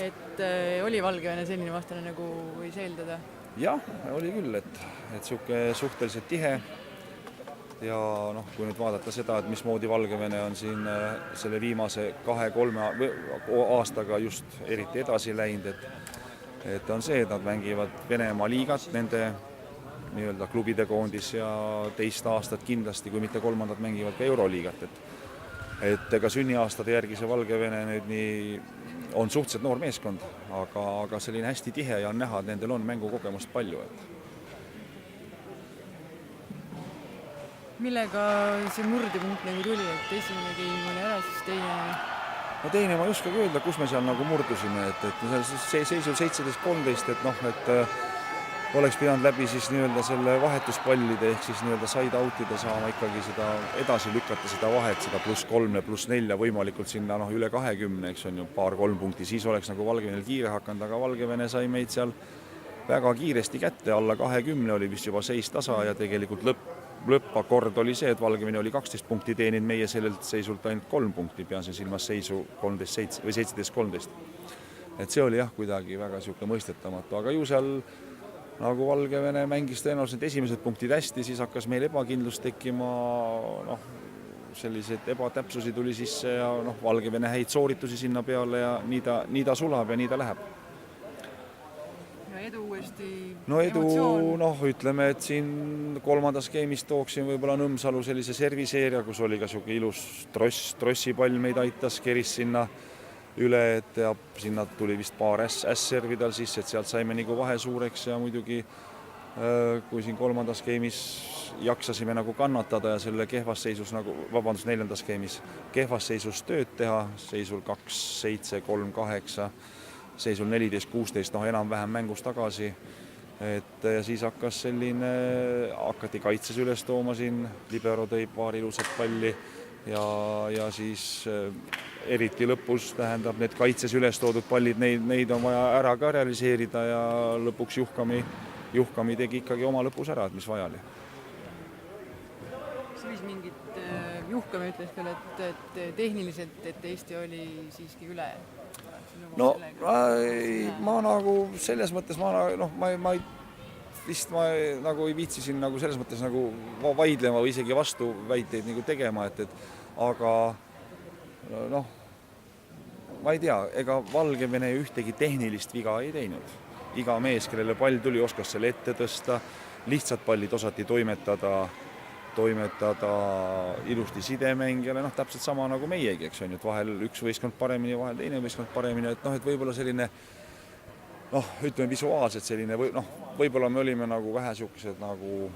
Et oli Valgevene selline vastane, nagu võis eeldada? Jah, oli küll, et suhteliselt tihe ja kui nüüd vaadata seda, et mismoodi Valgevene on siin selle viimase 2-3 aastaga just eriti edasi läinud, et on see, et nad mängivad Venemaa liigat, nende nii-öelda klubide koondis ja teist aastat kindlasti, kui mitte kolmandat, mängivad ka Euroliigat, et ega sünniaastade järgi see Valgevene nüüd nii on suhteliselt noor meeskond, aga selline hästi tihe ja on näha, et nendel on mängukogemust palju. Millega see murdepunkt nagu tuli, et esimene game oli ära, siis teine? No teine ma ei oskagi öelda, kus me seal nagu murdusime, et see seisul 17-13, et oleks pidanud läbi siis nii-öelda selle vahetuspallide ehk siis nii-öelda side-outide saama ikkagi seda edasi lükata, seda vahet, seda +3, +4 võimalikult sinna üle 20, eks on ju, 2-3 punkti, siis oleks nagu Valgevenel kiire hakanud, aga Valgevene sai meid seal väga kiiresti kätte, alla 20 oli vist juba seis tasa ja tegelikult lõppakord oli see, et Valgevene oli 12 punkti teeninud, meie sellelt seisult ainult 3 punkti, pean siin silmas seisu 13-7 või 17-13. Et see oli jah, kuidagi väga siuke mõistetamatu, aga ju seal nagu Valgevene mängis tõenäoliselt esimesed punktid hästi, siis hakkas meil ebakindlust tekkima, selliseid ebatäpsusi tuli sisse ja Valgevene häid sooritusi sinna peale ja nii ta sulab ja nii ta läheb. Ja edu uuesti edu, emotsioon? Ütleme, et siin kolmandas game'is tooksin võib-olla Nõmsalu sellise serviseeria, kus oli ka siuke ilus trossipall meid aitas, keris sinna üle, et ja sinna tuli vist paar S-servi tal sisse, et sealt saime nagu vahe suureks ja muidugi kui siin kolmandas game'is jaksasime nagu kannatada ja selle kehvas seisus neljandas game'is kehvas seisus tööd teha, seisul 2-7, 3-8, seisul 14-16, enam-vähem mängus tagasi, et ja siis hakati kaitses üles tooma siin, libero tõi paar ilusat palli ja siis eriti lõpus tähendab need kaitses üles toodud pallid, neid on vaja ära ka realiseerida ja lõpuks Juhkami tegi ikkagi oma lõpus ära, et mis vaja oli. See võis mingit, Juhkami ütles küll, et tehniliselt, et Eesti oli siiski üle. Ma nagu selles mõttes, ma ei viitsi siin nagu selles mõttes nagu vaidlema või isegi vastu väiteid nagu tegema, aga ma ei tea, ega Valgevene ühtegi tehnilist viga ei teinud. Iga mees, kellele pall tuli, oskas selle ette tõsta, lihtsad pallid osati toimetada ilusti sidemängijale, täpselt sama nagu meiegi, eks on ju, et vahel üks võistkond paremini, vahel teine võistkond paremini, et võib-olla selline ütleme visuaalselt selline, võib-olla me olime nagu vähe siukesed nagu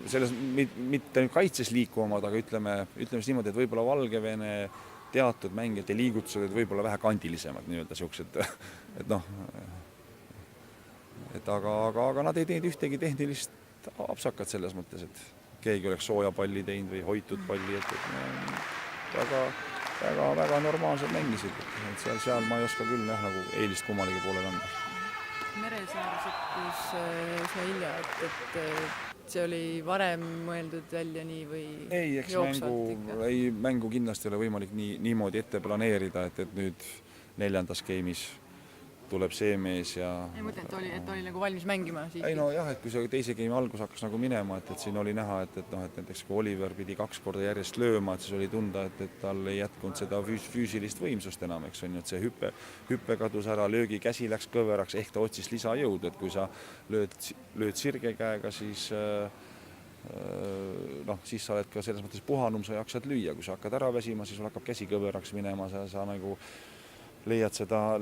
selles mitte kaitses liikuvamad, aga ütleme siis niimoodi, et võib-olla Valgevene teatud mängijate liigutused võib-olla vähe kandilisemad, nii-öelda siuksed, aga nad ei teinud ühtegi tehnilist apsakat selles mõttes, et keegi oleks sooja palli teinud või hoitud palli, väga normaalselt mängisid, et seal ma ei oska küll nagu eelist kummalegi poolele anda. Meresaar sekkus üsna hilja, et see oli varem mõeldud välja nii või jooksvalt? Ei, mängu kindlasti ei ole võimalik niimoodi ette planeerida, et nüüd neljandas game'is tuleb see mees ja... Ei mõtle, et oli nagu valmis mängima siiski? Ei jah, et kui see teise game'i algus hakkas nagu minema, et siin oli näha, et näiteks kui Oliver pidi 2 korda järjest lööma, et siis oli tunda, et tal ei jätkunud seda füüsilist võimsust enam, eks on ju, et see hüppe kadus ära, löögi käsi läks kõveraks, ehk ta otsis lisajõud, et kui sa lööd sirge käega, siis sa oled ka selles mõttes puhanum, sa jaksad lüüa, kui sa hakkad ära väsima, siis sul hakkab käsi kõveraks minema, sa nagu leiad seda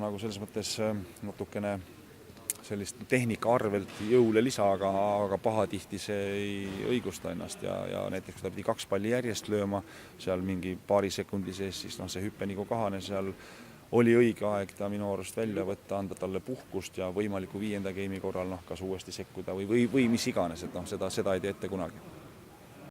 nagu selles mõttes natukene sellist tehnika arvelt jõule lisa, aga pahatihti see ei õigusta ennast ja näiteks kui ta pidi 2 palli järjest lööma seal mingi paari sekundi sees, siis see hüppe nagu kahane, seal oli õige aeg ta minu arust välja võtta, anda talle puhkust ja võimaliku 5. game'i korral kas uuesti sekkuda või mis iganes, et seda ei tee ette kunagi.